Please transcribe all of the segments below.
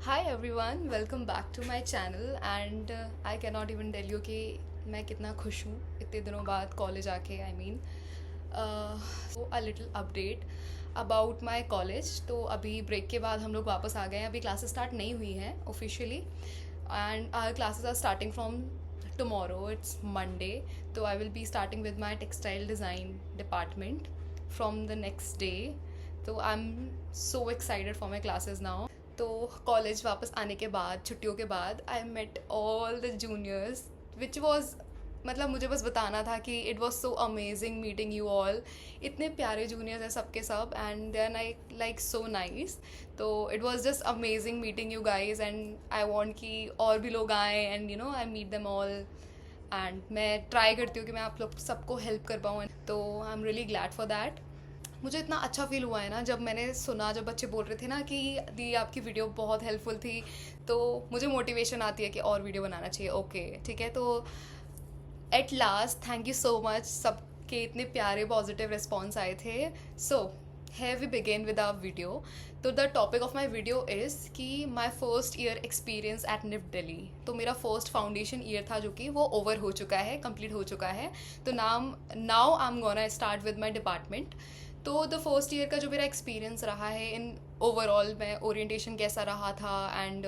Hi everyone, welcome back to my channel and I can not even tell you कि मैं कितना खुश हूँ इतने दिनों बाद कॉलेज आके। I mean a little update about my college. तो अभी ब्रेक के बाद हम लोग वापस आ गए हैं। अभी क्लासेस स्टार्ट नहीं हुई हैं officially and our classes are starting from tomorrow. It's Monday, so I will be starting with my textile design department from the next day. तो I am so excited for my classes now. तो college वापस आने के बाद, छुट्टियों के बाद, I met all the juniors which was, मतलब मुझे बस बताना था कि it was so amazing meeting you all. इतने प्यारे जूनियर्स हैं सबके सब and they are like so nice. तो it was just amazing meeting you guys and I want कि और भी लोग आएँ and you know I meet them all. And मैं ट्राई करती हूँ कि मैं आप लोग सबको हेल्प कर पाऊँ, तो I am really glad for that. मुझे इतना अच्छा फील हुआ है ना जब मैंने सुना, जब बच्चे बोल रहे थे ना कि दी आपकी वीडियो बहुत हेल्पफुल थी, तो मुझे मोटिवेशन आती है कि और वीडियो बनाना चाहिए। ओके ठीक है, तो at last thank you so much, सबके इतने प्यारे पॉजिटिव रिस्पॉन्स आए थे। So have we begin with our video. तो the topic of my video is कि my first year experience at NIFT Delhi. तो मेरा फर्स्ट फाउंडेशन ईयर था जो कि वो ओवर हो चुका है, कंप्लीट हो चुका है। तो now I am gonna start with my department. तो द फर्स्ट ईयर का जो मेरा एक्सपीरियंस रहा है इन ओवरऑल, मैं ओरिएंटेशन कैसा रहा था एंड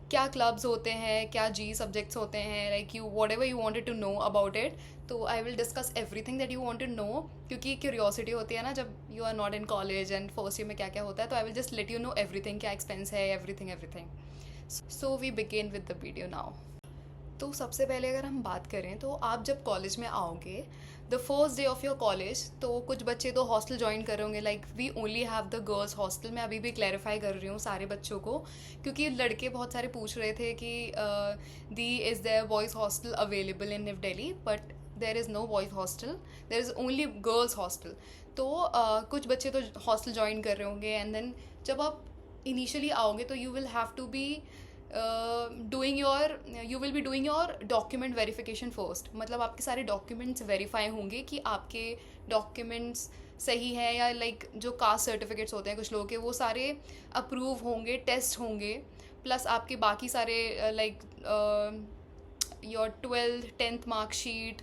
क्या क्लब्स होते हैं, क्या जी सब्जेक्ट्स होते हैं, like you whatever you wanted to know about it. तो I will discuss everything that you want to know, क्योंकि क्यूरियोसिटी होती है ना जब you are not in college and first year में क्या क्या होता है। तो I will just let you know everything, क्या एक्सपेंस है, everything. So we begin with the video now. तो सबसे पहले अगर हम बात करें तो आप जब कॉलेज में आओगे, the first day of your college, तो कुछ बच्चे तो हॉस्टल ज्वाइन कर रहे होंगे। Like we only have the girls hostel. मैं अभी भी क्लैरिफाई कर रही हूँ सारे बच्चों को, क्योंकि लड़के बहुत सारे पूछ रहे थे कि the is there boys hostel available in NIFT Delhi, but there is no boys hostel, there is only girls hostel. तो कुछ बच्चे तो हॉस्टल ज्वाइन कर रहे होंगे एंड देन जब आप इनिशियली आओगे तो you will have to be you will be doing your document verification first. मतलब आपके सारे डॉक्यूमेंट्स वेरीफाई होंगे कि आपके डॉक्यूमेंट्स सही है, या लाइक जो कास्ट सर्टिफिकेट्स होते हैं कुछ लोगों के, वो सारे अप्रूव होंगे, टेस्ट होंगे। प्लस आपके बाकी सारे like your 12th-10th marksheet,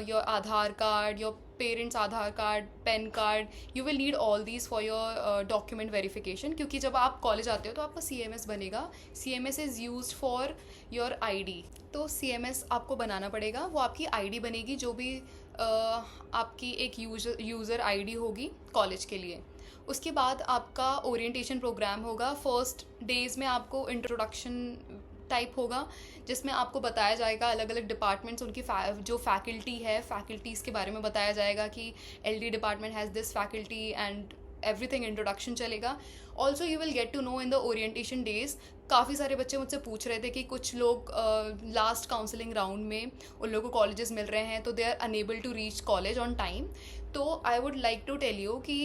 your Aadhaar card, your parents Aadhaar card, PAN card, you will need all these for your document verification। क्योंकि जब आप कॉलेज आते हो तो आपका CMS बनेगा। CMS is used for your ID। तो CMS आपको बनाना पड़ेगा, वो आपकी ID बनेगी, जो भी आपकी एक यूज़र ID होगी कॉलेज के लिए। उसके बाद आपका ओरिएंटेशन प्रोग्राम होगा। फर्स्ट डेज़ में आपको इंट्रोडक्शन टाइप होगा, जिसमें आपको बताया जाएगा अलग अलग डिपार्टमेंट्स, उनकी जो फैकल्टी है, फैकल्टीज़ के बारे में बताया जाएगा कि LD department has this faculty and everything. Introduction चलेगा। Also you will get to know in the orientation days. काफ़ी सारे बच्चे मुझसे पूछ रहे थे कि कुछ लोग लास्ट काउंसलिंग राउंड में उन लोगों को कॉलेजेस मिल रहे हैं, तो they are unable to reach college on time. तो I would like to tell you कि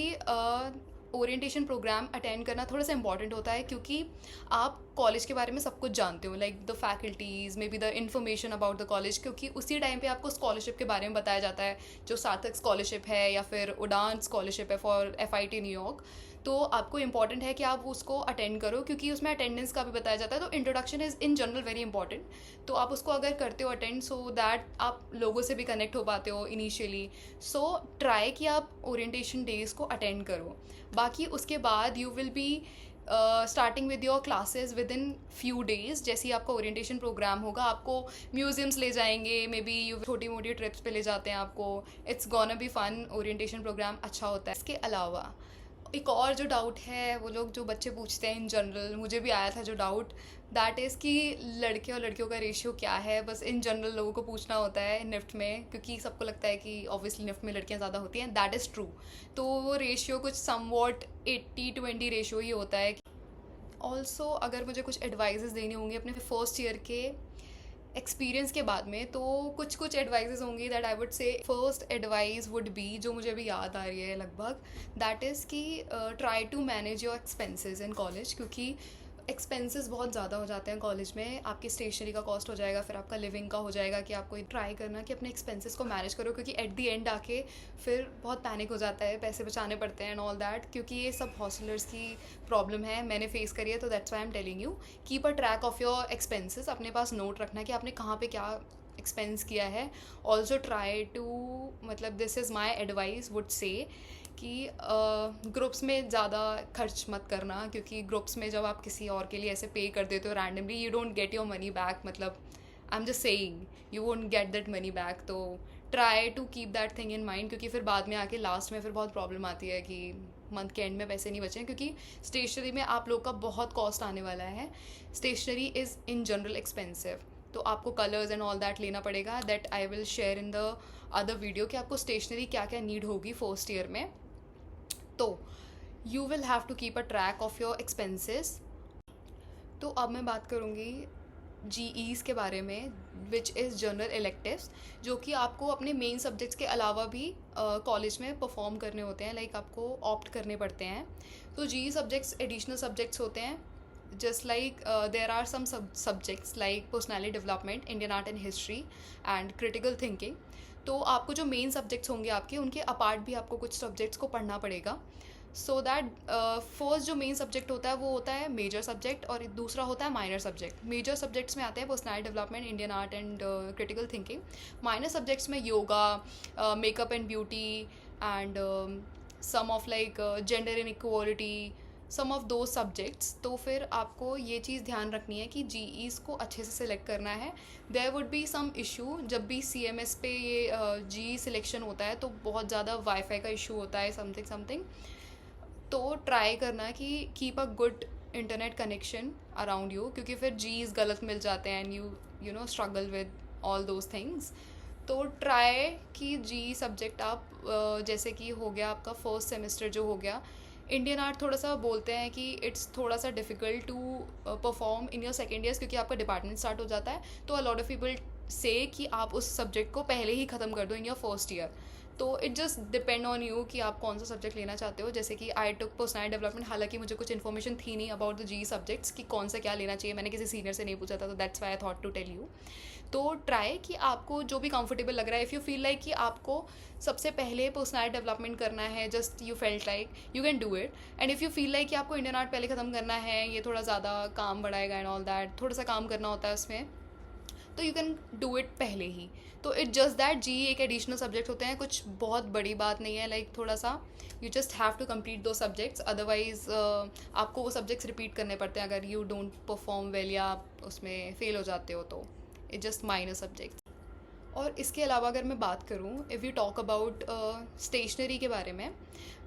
ओरिएंटेशन प्रोग्राम अटेंड करना थोड़ा सा इंपॉर्टेंट होता है, क्योंकि आप कॉलेज के बारे में सब कुछ जानते हो, like the faculties, may be the information about the college, क्योंकि उसी टाइम पे आपको स्कॉलरशिप के बारे में बताया जाता है, जो सार्थक स्कॉलरशिप है या फिर उड़ान स्कॉलरशिप है फॉर FIT न्यूयॉर्क। तो आपको इंपॉर्टेंट है कि आप उसको अटेंड करो, क्योंकि उसमें अटेंडेंस का भी बताया जाता है। तो introduction is in general very important. तो आप उसको अगर करते हो अटेंड, सो दैट आप लोगों से भी कनेक्ट हो पाते हो इनिशियली। सो ट्राई कि आप ओरिएंटेशन डेज को अटेंड करो। बाकी उसके बाद you will be starting with your classes with in few days. जैसे ही आपका ओरिएंटेशन प्रोग्राम होगा, आपको म्यूजियम्स ले जाएंगे, मे बी यू छोटी मोटी ट्रिप्स पे ले जाते हैं आपको। It's gonna be fun. Orientation program अच्छा होता है। इसके अलावा एक और जो डाउट है, वो लोग जो बच्चे पूछते हैं इन जनरल, मुझे भी आया था जो डाउट, दैट इज़ कि लड़के और लड़कियों का रेशियो क्या है। बस इन जनरल लोगों को पूछना होता है निफ्ट में, क्योंकि सबको लगता है कि ऑब्वियसली निफ्ट में लड़कियां ज़्यादा होती हैं। That is true. तो वो रेशियो कुछ समवॉट 80-20 रेशियो ही होता है। ऑल्सो अगर मुझे कुछ एडवाइजेस देने होंगे अपने फर्स्ट ईयर के एक्सपीरियंस के बाद में, तो कुछ कुछ एडवाइजेस होंगी that I would say. First advice would be, जो मुझे अभी याद आ रही है लगभग, दैट इज़ कि try to manage your expenses in college, क्योंकि एक्सपेंसेस बहुत ज़्यादा हो जाते हैं कॉलेज में, आपकी स्टेशनरी का कॉस्ट हो जाएगा, फिर आपका लिविंग का हो जाएगा, कि आपको ट्राई करना कि अपने एक्सपेंसेस को मैनेज करो, क्योंकि एट दी एंड आके फिर बहुत पैनिक हो जाता है, पैसे बचाने पड़ते हैं एंड ऑल दैट, क्योंकि ये सब हॉस्टलर्स की प्रॉब्लम है, मैंने फेस करी है, तो that's why I am telling you, keep a track of your expenses, अपने पास नोट रखना कि आपने कहाँ पे क्या एक्सपेंस किया है. ऑल्सो ट्राई टू, मतलब this is my advice would say, कि ग्रुप्स में ज़्यादा खर्च मत करना, क्योंकि ग्रुप्स में जब आप किसी और के लिए ऐसे पे कर देते हो randomly, you don't get your money back, मतलब I am just saying you won't get that money back. तो try to keep that thing in mind, क्योंकि फिर बाद में आके लास्ट में फिर बहुत प्रॉब्लम आती है कि मंथ के एंड में पैसे नहीं बचे हैं, क्योंकि स्टेशनरी में आप लोग का बहुत कॉस्ट आने वाला है. Stationery is in general expensive, तो आपको कलर्स एंड ऑल दैट लेना पड़ेगा. That I will share in the other video कि आपको स्टेशनरी क्या क्या नीड होगी फर्स्ट ईयर में. तो you will have to keep a track of your expenses. तो अब मैं बात करूँगी जीईज़ के बारे में, विच इज़ जनरल इलेक्टिव्स, जो कि आपको अपने मेन सब्जेक्ट्स के अलावा भी कॉलेज में परफॉर्म करने होते हैं, लाइक आपको ऑप्ट करने पड़ते हैं. तो जीई सब्जेक्ट्स एडिशनल सब्जेक्ट्स होते हैं, just like there are some subjects like personality development, Indian art and history and critical thinking. तो आपको जो मेन सब्जेक्ट्स होंगे आपके, उनके अपार्ट भी आपको कुछ सब्जेक्ट्स को पढ़ना पड़ेगा. सो दैट फर्स्ट जो मेन सब्जेक्ट होता है वो होता है मेजर सब्जेक्ट, और दूसरा होता है माइनर सब्जेक्ट. मेजर सब्जेक्ट्स में आते हैं personality development, Indian art and critical thinking. Minor subjects में yoga, makeup and beauty and some of like gender inequality, some of those subjects. तो फिर आपको ये चीज़ ध्यान रखनी है कि जीईज़ को अच्छे से सिलेक्ट करना है. There would be some issue जब भी सीएमएस पे ये जीई सिलेक्शन होता है, तो बहुत ज़्यादा वाईफाई का इशू होता है, समथिंग. तो ट्राई करना कि keep a good internet connection around you, क्योंकि फिर जीईज़ गलत मिल जाते हैं and you know struggle with all those things. तो ट्राई कि जी सब्जेक्ट आप जैसे कि हो गया आपका फर्स्ट सेमेस्टर जो हो गया, इंडियन आर्ट थोड़ा सा बोलते हैं कि इट्स थोड़ा सा difficult to perform in your second years, क्योंकि आपका डिपार्टमेंट स्टार्ट हो जाता है. तो अ लॉट ऑफ पीपल से कि आप उस सब्जेक्ट को पहले ही ख़त्म कर दो इन योर फर्स्ट ईयर. तो it just depend on you कि आप कौन सा सब्जेक्ट लेना चाहते हो. जैसे कि आई टुक पर्सनैलिटी डेवलपमेंट, हालांकि मुझे कुछ इन्फॉर्मेशन थी नहीं अबाउट द जी सब्जेक्ट्स कि कौन सा क्या लेना चाहिए, मैंने किसी सीनियर से नहीं पूछा था, तो that's why I thought to tell you. तो ट्राई कि आपको जो भी कंफर्टेबल लग रहा है, इफ़ यू फील लाइक कि आपको सबसे पहले पर्सनैलिटी डेवलपमेंट करना है, just you felt like you can do it. And if you feel like कि आपको इंडियन आर्ट पहले ख़त्म करना है, ये थोड़ा ज़्यादा काम बढ़ाएगा एंड ऑल दैट, थोड़ा सा काम करना होता है उसमें, तो यू कैन डू इट पहले ही. तो इट जस्ट दैट जी एक एडिशनल सब्जेक्ट होते हैं, कुछ बहुत बड़ी बात नहीं है, लाइक थोड़ा सा you just have to complete दो सब्जेक्ट्स, अदरवाइज आपको वो सब्जेक्ट्स रिपीट करने पड़ते हैं अगर यू डोंट परफॉर्म वेल या आप उसमें फेल हो जाते हो. तो इट जस्ट माइनर सब्जेक्ट्स. और इसके अलावा अगर मैं बात करूँ, if you talk about stationery के बारे में,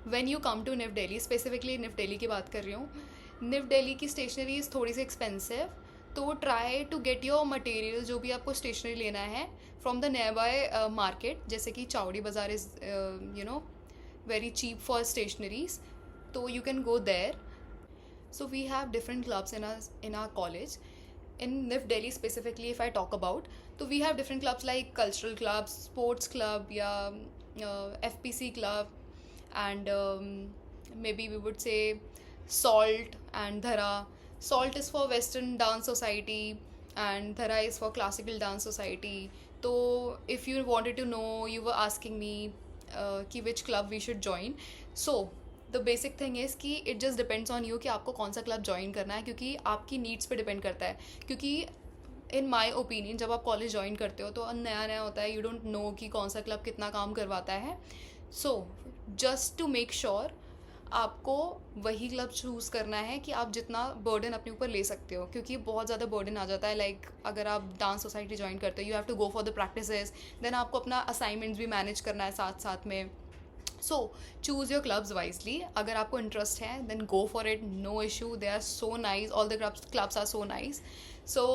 when you come to NIFT Delhi, specifically NIFT Delhi की बात कर रही हूँ, निफ दिल्ली की स्टेशनरी थोड़ी सी एक्सपेंसिव. तो try to get your material, जो भी आपको स्टेशनरी लेना है, from the nearby market, जैसे कि Chawri Bazar is you know very cheap for stationeries, तो you can go there. So we have different clubs in our college. In NIF Delhi specifically, if I talk about, so we have different clubs like cultural clubs, sports club, FPC club, and maybe we would say SALT and Dhara. SALT is for Western Dance Society and Dhara is for Classical Dance Society. So if you wanted to know, you were asking me which club we should join. So the basic thing is कि it just depends on you कि आपको कौन सा club join करना है, क्योंकि आपकी needs पे डिपेंड करता है. क्योंकि इन माई ओपिनियन जब आप कॉलेज ज्वाइन करते हो तो नया नया होता है, यू डोंट नो कि कौन सा क्लब कितना काम करवाता है. So just to make sure आपको वही क्लब चूज़ करना है कि आप जितना बर्डन अपने ऊपर ले सकते हो, क्योंकि बहुत ज़्यादा बर्डन आ जाता है. लाइक अगर आप डांस सोसाइटी ज्वाइन करते हो, you have to go for the practices, then आपको अपना असाइनमेंट्स भी मैनेज करना है साथ साथ में. So choose your clubs wisely. अगर आपको इंटरेस्ट है then go for it, no issue, they are so nice, all the clubs are so nice. So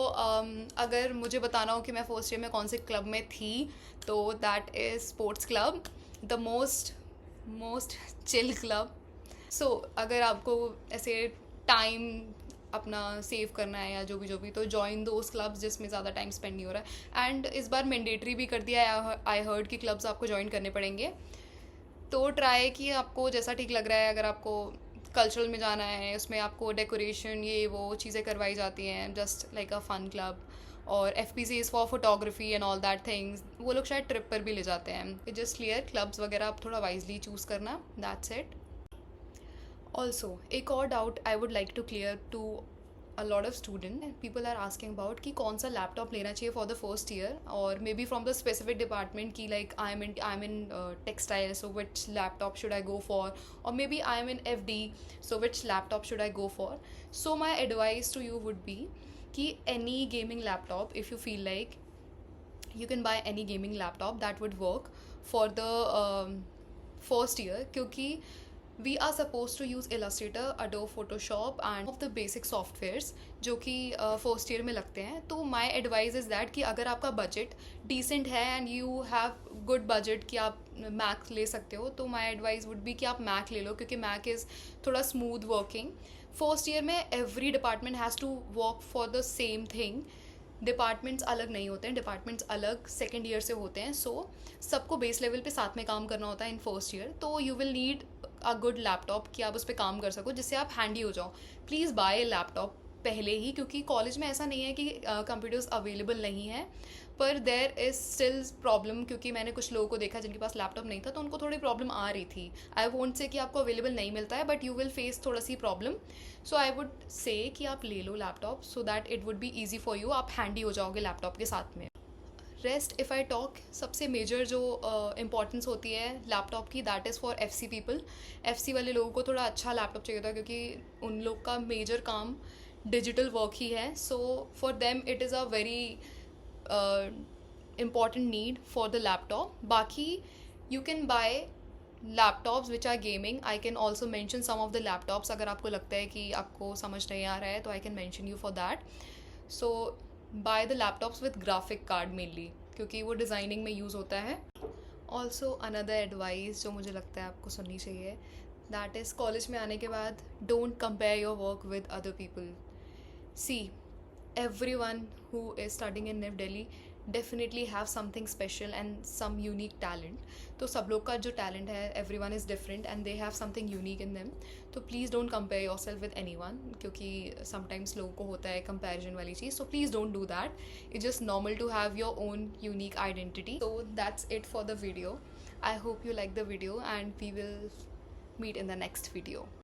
अगर मुझे बताना हो कि मैं फर्स्ट ईयर में कौन से क्लब में थी, तो that is sports club, the most chill club. So अगर आपको ऐसे टाइम अपना सेव करना है या जो भी, तो जॉइन दोज क्लब्स जिसमें ज़्यादा टाइम स्पेंड नहीं हो रहा है. एंड इस बार मैंडेटरी भी कर दिया है, आई हर्ड कि क्लब्स आपको ज्वाइन करने पड़ेंगे. तो ट्राई कि आपको जैसा ठीक लग रहा है, अगर आपको कल्चरल में जाना है, उसमें आपको डेकोरेशन ये वो चीज़ें करवाई जाती हैं, just like a fun club. और FPC is for photography and all that things, वो लोग शायद ट्रिप पर भी ले जाते हैं। जस्ट क्लियर क्लब्स वगैरह आप थोड़ा वाइजली चूज़ करना, दैट्स इट। ऑल्सो एक और doubt I would like to clear to a lot of student people are asking about कि कौन सा लैपटॉप लेना चाहिए for the first year, और may be from the specific department कि like I'm in textile, so which laptop should I go for, or maybe I'm in FD, so which laptop should I go for. So my advice to you would be कि any gaming laptop, if you feel like, you can buy any gaming laptop that would work for the first year, क्योंकि we are supposed to use Illustrator, Adobe Photoshop and of the basic softwares जो कि first year में लगते हैं। तो my advice is that कि अगर आपका बजट डिसेंट है and you have good budget कि आप मैक ले सकते हो, तो माई एडवाइस वुड बी कि आप मैक ले लो, क्योंकि मैक इज़ थोड़ा स्मूथ वर्किंग। फर्स्ट ईयर में every department has to work for the same thing, departments अलग नहीं होते हैं, डिपार्टमेंट्स अलग सेकेंड ईयर से होते हैं। सो सबको बेस लेवल पे साथ में काम करना होता है इन फर्स्ट ईयर। तो you will need a good laptop कि आप उस पर काम कर सको, जिससे आप हैंडी हो जाओ। प्लीज़ बाय ए लैपटॉप पहले ही, क्योंकि कॉलेज में ऐसा नहीं है कि कंप्यूटर्स अवेलेबल नहीं है, पर देयर इज़ स्टिल प्रॉब्लम, क्योंकि मैंने कुछ लोगों को देखा जिनके पास लैपटॉप नहीं था, तो उनको थोड़ी प्रॉब्लम आ रही थी। आई वोंट से कि आपको अवेलेबल नहीं मिलता है, बट यू विल फेस थोड़ा सी प्रॉब्लम। सो आई वुड से कि आप ले लो laptop, so that it would be easy for you, आप हैंडी हो जाओगे लैपटॉप के साथ में। रेस्ट इफ़ आई टॉक, सबसे मेजर जो इम्पॉर्टेंस होती है लैपटॉप की, that is for FC people. FC वाले लोगों को थोड़ा अच्छा लैपटॉप चाहिए था, क्योंकि उन लोग का मेजर काम डिजिटल वर्क ही है। So for them it is a very important need for the laptop. बाकी you can buy laptops which are gaming. I can also mention some of the laptops, अगर आपको लगता है कि आपको समझ नहीं आ रहा है तो I can mention you for that. So by the laptops with graphic card mainly, क्योंकि वो डिज़ाइनिंग में यूज़ होता है। ऑल्सो अनदर एडवाइस जो मुझे लगता है आपको सुननी चाहिए, दैट इज़ कॉलेज में आने के बाद don't compare your work with other people. See everyone who is studying in NIF Delhi definitely have something special and some unique talent. तो सब लोग का जो talent है, everyone is different and they have something unique in them. तो please don't compare yourself with anyone, क्योंकि sometimes लोगों को होता है comparison वाली चीज़, so please don't do that. It's just normal to have your own unique identity. So that's it for the video. I hope you like the video and we will meet in the next video.